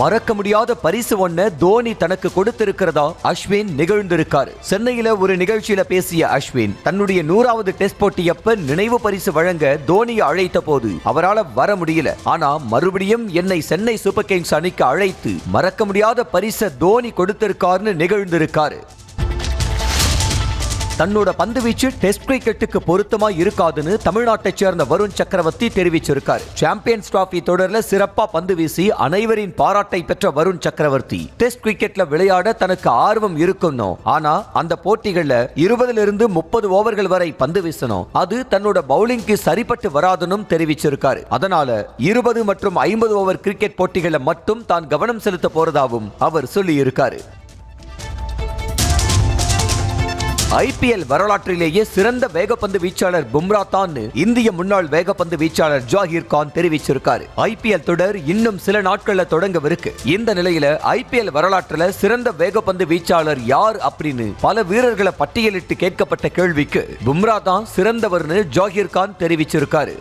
மறக்க முடியாத பரிசு ஒன்ன தோனி தனக்கு கொடுத்திருக்கிறதா அஸ்வின் நிகழ்ந்திருக்காரு. சென்னையில ஒரு நிகழ்ச்சியில பேசிய அஸ்வின் தன்னுடைய 100வது டெஸ்ட் போட்டியப்ப நினைவு பரிசு வழங்க தோனியை அழைத்த போது அவரால் வர முடியல. ஆனா மறுபடியும் என்னை சென்னை சூப்பர் கிங்ஸ் அணிக்கு அழைத்து மறக்க முடியாத பரிசை தோனி கொடுத்திருக்காருன்னு நிகழ்ந்திருக்காரு. தன்னோட பந்து வீச்சு டெஸ்ட் கிரிக்கெட்டுக்கு பொருத்தமா இருக்காதுன்னு தமிழ்நாட்டை சேர்ந்த வருண் சக்கரவர்த்தி தெரிவிச்சிருக்காரு. சாம்பியன்ஸ் டிராபி தொடர்ல சிறப்பா பந்து வீசி அனைவரின் பாராட்டை பெற்ற வருண் சக்கரவர்த்தி டெஸ்ட் கிரிக்கெட்ல விளையாட தனக்கு ஆர்வம் இருக்கணும். ஆனா அந்த போட்டிகள்ல 20 to 30 ஓவர்கள் வரை பந்து வீசணும். அது தன்னோட பவுலிங்க்கு சரிப்பட்டு வராதுன்னு தெரிவிச்சிருக்காரு. அதனால 20 மற்றும் 50 ஓவர் கிரிக்கெட் போட்டிகளை மட்டும் தான் கவனம் செலுத்த போறதாவும் அவர் சொல்லி இருக்காரு. ஐபிஎல் வரலாற்றிலேயே சிறந்த வேகப்பந்து வீச்சாளர் பும்ரா தான் இந்திய முன்னாள் வேகப்பந்து வீச்சாளர் ஜாகிர் கான் தெரிவிச்சிருக்காரு. ஐபிஎல் தொடர் இன்னும் சில நாட்கள்ல தொடங்கவிருக்கு. இந்த நிலையில ஐபிஎல் வரலாற்றுல சிறந்த வேகப்பந்து வீச்சாளர் யார் அப்படின்னு பல வீரர்களை பட்டியலிட்டு கேட்கப்பட்ட கேள்விக்கு பும்ரா தான் சிறந்தவர்னு ஜாகிர் கான் தெரிவிச்சிருக்காரு.